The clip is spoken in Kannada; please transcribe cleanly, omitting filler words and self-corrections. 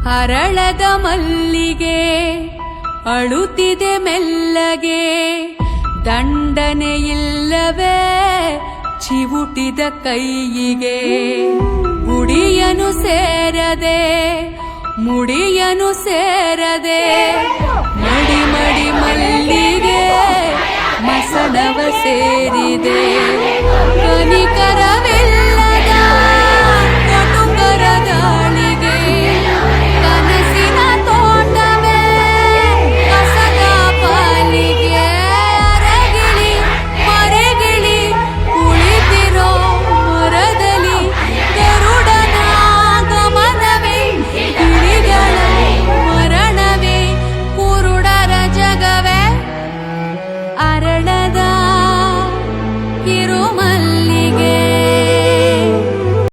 ಹರಳದ ಮಲ್ಲಿಗೆ ಅಳುತ್ತಿದೆ ಮೆಲ್ಲಗೆ, ದಂಡನೆಯಿಲ್ಲವೇ ಚಿವುಟಿದ ಕೈಯಿಗೆ. ಗುಡಿಯನು ಸೇರದೆ ಮುಡಿಯನು ಸೇರದೆ, ಮಡಿ ಮಡಿ ಮಲ್ಲಿಗೆ ಮಸಣವ ಸೇರಿದೆ. ಕನಿಕರವೇ